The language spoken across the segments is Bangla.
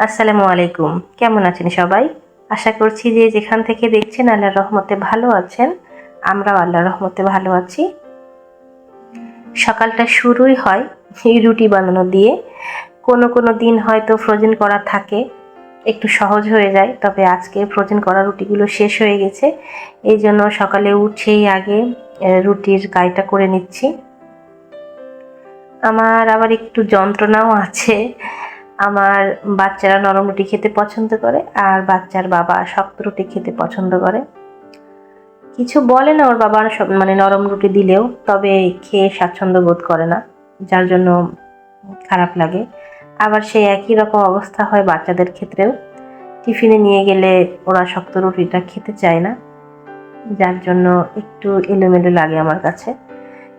আসসালামু আলাইকুম। কেমন আছেন সবাই? আশা করছি যে যেখান থেকে দেখছেন আল্লাহর রহমতে ভালো আছেন। আমরাও আল্লাহর রহমতে ভালো আছি। সকালটা শুরুই হয় এই রুটি বানানো দিয়ে। কোনো দিন হয়তো ফ্রোজেন করা থাকে, একটু সহজ হয়ে যায়। তবে আজকে ফ্রোজেন করা রুটিগুলো শেষ হয়ে গেছে। এইজন্য সকালে উঠেই আগে রুটির গাইটা করে নিচ্ছি। আমার আবার একটু যন্ত্রণাও আছে। আমার বাচ্চারা নরম রুটি খেতে পছন্দ করে, আর বাচ্চার বাবা শক্ত রুটি খেতে পছন্দ করে। কিছু বলে না ওর বাবা নরম রুটি দিলেও, তবে খেয়ে স্বাচ্ছন্দ্য বোধ করে না, যার জন্য খারাপ লাগে। আবার সেই একই রকম অবস্থা হয় বাচ্চাদের ক্ষেত্রেও। টিফিনে নিয়ে গেলে ওরা শক্ত রুটিটা খেতে চায় না, যার জন্য একটু এলোমেলো লাগে আমার কাছে।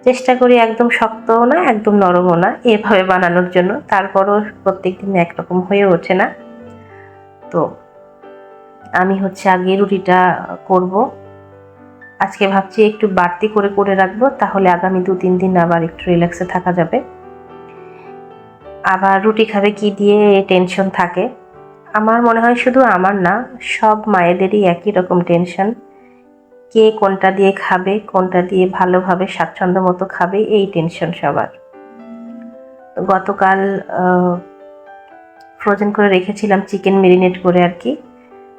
চেষ্টা করি একদম শক্তও না একদম নরমও না এভাবে বানানোর জন্য, তারপরও প্রত্যেকদিন একরকম হয়ে ওঠে না। তো আমি আগে রুটিটা করব। আজকে ভাবছি একটু বাড়তি করে করে রাখবো, তাহলে আগামী 2-3 দিন আবার একটু রিল্যাক্সে থাকা যাবে। আবার রুটি খাবে কি দিয়ে টেনশন থাকে। আমার মনে হয় শুধু আমার না, সব মায়েদেরই একই রকম টেনশন। কে কোনটা দিয়ে খাবে, কোনটা দিয়ে ভালোভাবে স্বাচ্ছন্দ্য মতো খাবে, এই টেনশন সবার। গতকাল ফ্রোজেন করে রেখেছিলাম চিকেন মেরিনেট করে আর কি।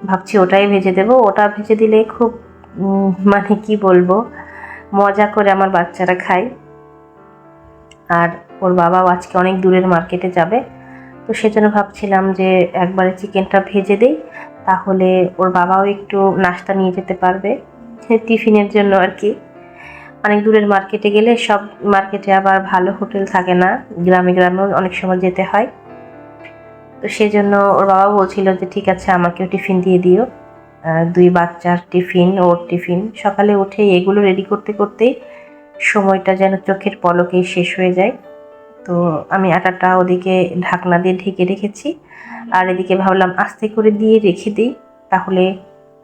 ভাবছি ওটাই ভেজে দেব। ওটা ভেজে দিলে খুব কি বলবো, মজা করে আমার বাচ্চারা খায়। আর ওর বাবাও আজকে অনেক দূরের মার্কেটে যাবে, তো সেজন্য ভাবছিলাম যে একবারে চিকেনটা ভেজে দেই, তাহলে ওর বাবাও একটু নাস্তা নিয়ে যেতে পারবে টিফিনের জন্য আর কি। অনেক দূরের মার্কেটে গেলে সব মার্কেটে আবার ভালো হোটেল থাকে না, গ্রামে গ্রামেও অনেক সময় যেতে হয়। তো সেজন্য ওর বাবা বলছিল যে ঠিক আছে আমাকেও টিফিন দিয়ে দিও। 2 বাচ্চার টিফিন, ওর টিফিন। সকালে উঠে এগুলো রেডি করতে করতেই সময়টা যেন চোখের পলকেই শেষ হয়ে যায়। তো আমি আটাটা ওদিকে ঢাকনা দিয়ে ঢেকে রেখেছি, আর এদিকে ভাবলাম আস্তে করে দিয়ে রেখে দিই, তাহলে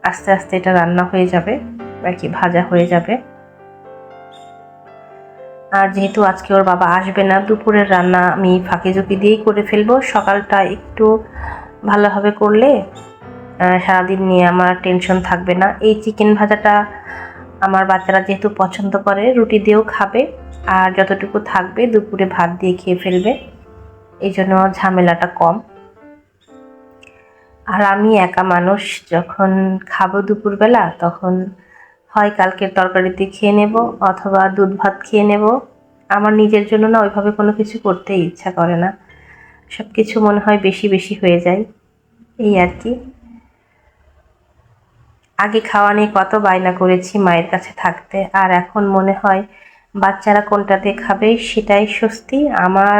আস্তে আস্তে এটা রান্না হয়ে যাবে আর কি, ভাজা হয়ে যাবে। আর যেহেতু আজকে ওর বাবা আসবে না, দুপুরের রান্না আমি ফাঁকি ঝুঁকি দিয়েই করে ফেলবো। সকালটা একটু ভালোভাবে করলে সারাদিন নিয়ে আমার টেনশন থাকবে না। এই চিকেন ভাজাটা আমার বাচ্চারা যেহেতু পছন্দ করে, রুটি দিয়েও খাবে, আর যতটুকু থাকবে দুপুরে ভাত দিয়ে খেয়ে ফেলবে, এই জন্য ঝামেলাটা কম। আর আমি একা মানুষ, যখন খাবো দুপুরবেলা তখন হয় কালকের তরকারি দিয়ে খেয়ে নেব, অথবা দুধ ভাত খেয়ে নেব। আমার নিজের জন্য না ওইভাবে কোনো কিছু করতেই ইচ্ছা করে না, সব কিছু মনে হয় বেশি বেশি হয়ে যায়, এই আর কি। আগে খাওয়া নিয়ে কত বায়না করেছি মায়ের কাছে থাকতে, আর এখন মনে হয় বাচ্চারা কোনটাতে খাবে সেটাই স্বস্তি আমার।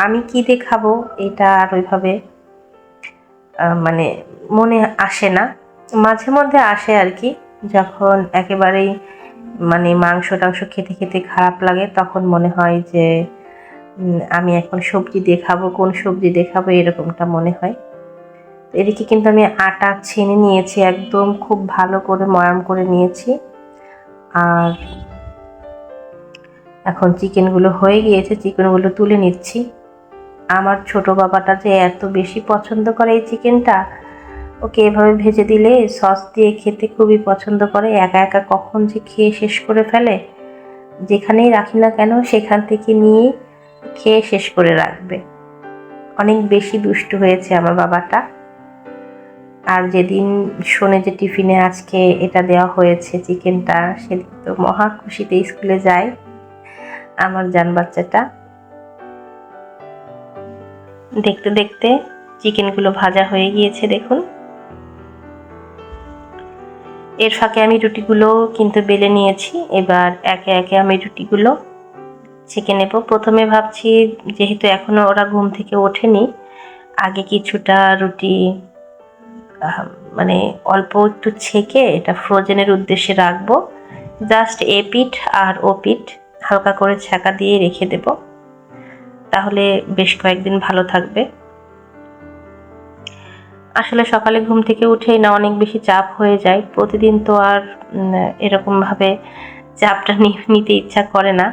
আমি কী দিয়ে খাবো এটা আর ওইভাবে মনে আসে না। মাঝে মধ্যে আসে আর কি, যখন একেবারেই মাংস টাংস খেতে খেতে খারাপ লাগে, তখন মনে হয় যে আমি এখন সবজি দিয়ে খাবো, কোন সবজি দিয়ে খাবো এরকমটা মনে হয়। এদিকে কিন্তু আমি আটা ছেনে নিয়েছি, একদম খুব ভালো করে ময়াম করে নিয়েছি। আর এখন চিকেনগুলো হয়ে গিয়েছে, চিকেনগুলো তুলে নিচ্ছি। আমার ছোট বাবাটা যে এত বেশি পছন্দ করে এই চিকেনটা, ওকে এভাবে ভেজে দিলে সস দিয়ে খেতে খুবই পছন্দ করে। একা একা কখন যে খেয়ে শেষ করে ফেলে, যেখানেই রাখি না কেন সেখান থেকে নিয়ে খেয়ে শেষ করে রাখবে। অনেক বেশি দুষ্টু হয়েছে আমার বাবাটা। আর যেদিন শোনে যে টিফিনে আজকে এটা দেওয়া হয়েছে চিকেনটা, সেদিন তো মহা খুশিতে স্কুলে যায় আমার জান বাচ্চাটা। দেখতে দেখতে চিকেনগুলো ভাজা হয়ে গিয়েছে দেখুন। এর ফাঁকে আমি রুটিগুলো কিন্তু বেলে নিয়েছি, এবার একে একে আমি রুটিগুলো ছেঁকে নেব। প্রথমে ভাবছি যেহেতু এখনো ওরা ঘুম থেকে ওঠেনি, আগে কিছুটা রুটি অল্প একটু ছেঁকে এটা ফ্রোজেনের উদ্দেশ্যে রাখবো। জাস্ট এ পিঠ আর ও পিঠ হালকা করে ছ্যাঁকা দিয়ে রেখে দেব, তাহলে বেশ কয়েকদিন ভালো থাকবে। আসলে সকালে ঘুম থেকে উঠেই না অনেক বেশি চাপ হয়ে যায়, প্রতিদিন তো আর এরকমভাবে চাপটা নিতে ইচ্ছা করে না।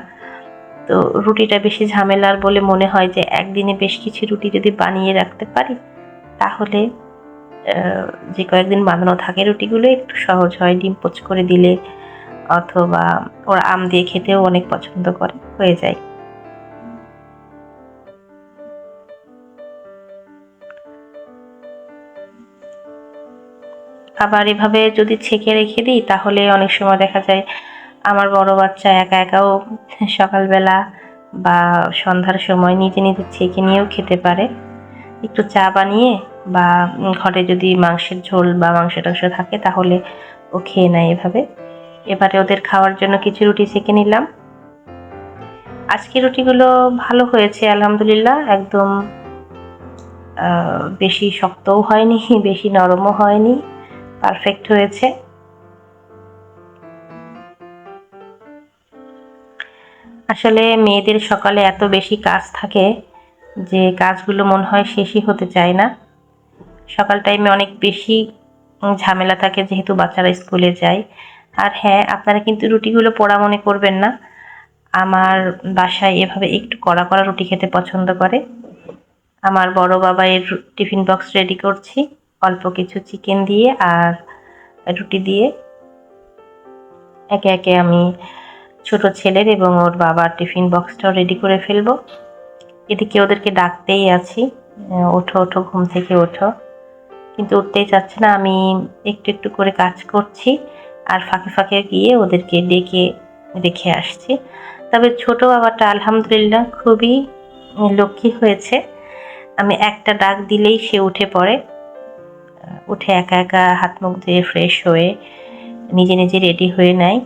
তো রুটিটা বেশি ঝামেলার বলে মনে হয় যে একদিনে বেশ কিছু রুটি যদি বানিয়ে রাখতে পারি তাহলে যে কয়েকদিন বাঁধানো থাকে রুটিগুলো একটু সহজ হয়। ডিম পোচ করে দিলে অথবা ওরা আম দিয়ে খেতেও অনেক পছন্দ করে, হয়ে যায়। আবার এভাবে যদি ছেঁকে রেখে দিই তাহলে অনেক সময় দেখা যায় আমার বড় বাচ্চা একা একাও সকালবেলা বা সন্ধ্যার সময় নিজে নিজে ছেঁকে নিয়েও খেতে পারে। একটু চা বানিয়ে বা ঘরে যদি মাংসের ঝোল বা মাংস টাংস থাকে তাহলে ও খেয়ে নেয় এভাবে। এবারে ওদের খাওয়ার জন্য কিছু রুটি সেঁকে নিলাম। আজকে রুটিগুলো ভালো হয়েছে আলহামদুলিল্লাহ, একদম বেশি শক্তও হয়নি বেশি নরমও হয়নি, পারফেক্ট হয়েছে। আসলে মেয়েদের সকালে এত বেশি কাজ থাকে যে কাজগুলো মনে হয় শেষই হতে চায় না। সকাল টাইমে অনেক বেশি ঝামেলা থাকে যেহেতু বাচ্চারা স্কুলে যায়। আর হ্যাঁ, আপনারা কিন্তু রুটিগুলো পোড়া মনে করবেন না, আমার বাসায় এভাবে একটু কড়া কড়া রুটি খেতে পছন্দ করে। আমার বড় বাবা এর টিফিন বক্স রেডি করছি অল্প কিছু চিকেন দিয়ে আর রুটি দিয়ে। একে একে আমি ছোট ছেলের এবং ওর বাবার টিফিন বক্সটাও রেডি করে ফেলবো। এদিকে ওদেরকে ডাকতেই আছি, ওঠো ওঠো, ঘুম থেকে ওঠো, কিন্তু উঠতেই চাচ্ছে না। আমি একটু একটু করে কাজ করছি আর ফাঁকে ফাঁকে গিয়ে ওদেরকে ডেকে রেখে আসছি। তবে ছোট বাবাটা আলহামদুলিল্লাহ খুবই লক্ষ্মী হয়েছে। আমি একটা ডাক দিলেই সে উঠে পড়ে, উঠে একা একা হাত মুখ ধুয়ে ফ্রেশ হয়ে নিজে নিজে রেডি হয়ে নেয়।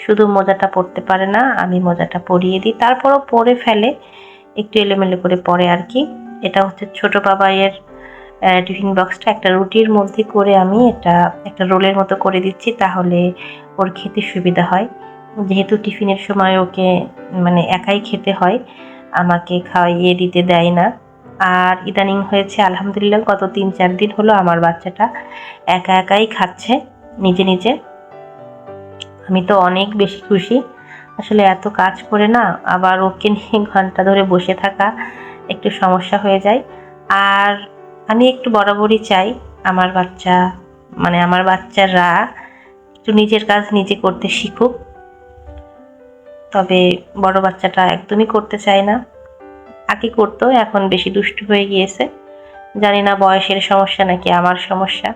শুধু মোজাটা পরতে পারে না, আমি মোজাটা পরিয়ে দিই, তারপরও পরে ফেলে, একটু এলোমেলো করে পরে আর কি। এটা হচ্ছে ছোট বাবাইয়ের টিফিন বক্সটা একটা রুটির মধ্যে করে আমি এটা একটা রোলের মতো করে দিচ্ছি, তাহলে ওর খেতে সুবিধা হয়। যেহেতু টিফিনের সময় ওকে মানে একাই খেতে হয়, আমাকে খাওয়াইয়ে দিতে দেয় না। আর ইদানিং হয়েছে আলহামদুলিল্লাহ, গত 3-4 দিন হলো আমার বাচ্চাটা একা একাই খাচ্ছে নিজে নিজে। আমি তো অনেক বেশি খুশি। আসলে এত কাজ করে না আবার ওকে নিয়ে ঘন্টা ধরে বসে থাকা একটু সমস্যা হয়ে যায়। আর আমি একটু বরাবরই চাই আমার বাচ্চা মানে আমার বাচ্চারা একটু নিজের কাজ নিজে করতে শিখুক। তবে বড় বাচ্চাটা একদমই করতে চায় না, আগে করতো, এখন বেশি দুষ্টু হয়ে গিয়েছে। জানি না বয়সের সমস্যা নাকি আমার সমস্যা।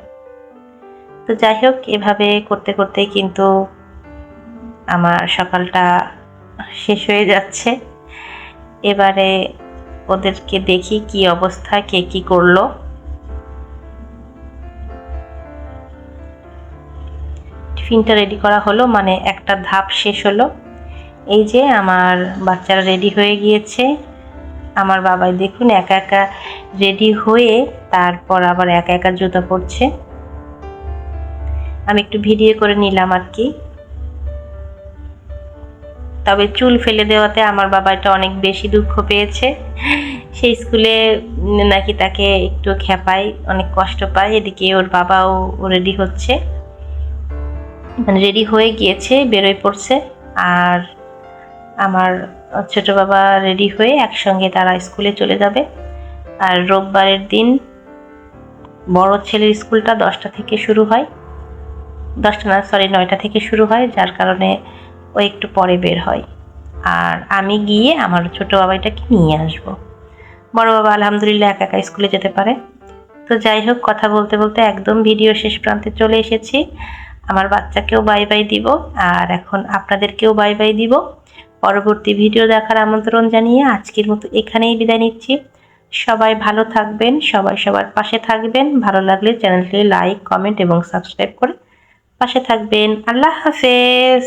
তো যাই হোক, এভাবে করতে করতেই কিন্তু আমার সকালটা শেষ হয়ে যাচ্ছে। এবারে ওদেরকে দেখি কি অবস্থা, কে কি করলো। টিফিনটা রেডি করা হলো, মানে একটা ধাপ শেষ হলো। এই যে আমার বাচ্চারা রেডি হয়ে গিয়েছে। আমার বাবাই দেখুন একা একা রেডি হয়ে তারপর আবার একা একা জুতা পরছে। আমি একটু ভিডিও করে নিলাম আর কি। তবে চুল ফেলে দেওয়াতে আমার বাবা এটা অনেক বেশি দুঃখ পেয়েছে। সেই স্কুলে নাকি তাকে একটু খেপায়, অনেক কষ্ট পায়। এদিকে ওর বাবাও রেডি হচ্ছে, মানে রেডি হয়ে গিয়েছে, বেরোয় পড়ছে। আর আমার ছোট বাবা রেডি হয়ে একসঙ্গে তারা স্কুলে চলে যাবে। আর রোববারের দিন বড় ছেলের স্কুলটা 10টা থেকে শুরু হয়, 10টা না সরি 9টা থেকে শুরু হয়, যার কারণে ও একটু পরে বের হয়। আর আমি গিয়ে আমার ছোট বাবাইটাকে নিয়ে আসবো। বড় বাবা আলহামদুলিল্লাহ একা একা স্কুলে যেতে পারে। তো যাই হোক, কথা বলতে বলতে একদম ভিডিও শেষ প্রান্তে চলে এসেছি। আমার বাচ্চাকেও বাই বাই দিব আর এখন আপনাদেরকেও বাই বাই দিব। পরবর্তী ভিডিও দেখার আমন্ত্রণ জানিয়ে আজকের মতো এখানেই বিদায় নিচ্ছি। সবাই ভালো থাকবেন, সবাই সবার পাশে থাকবেন। ভালো লাগলে চ্যানেলটি লাইক, কমেন্ট এবং সাবস্ক্রাইব করে পাশে থাকবেন। আল্লাহ হাফেজ।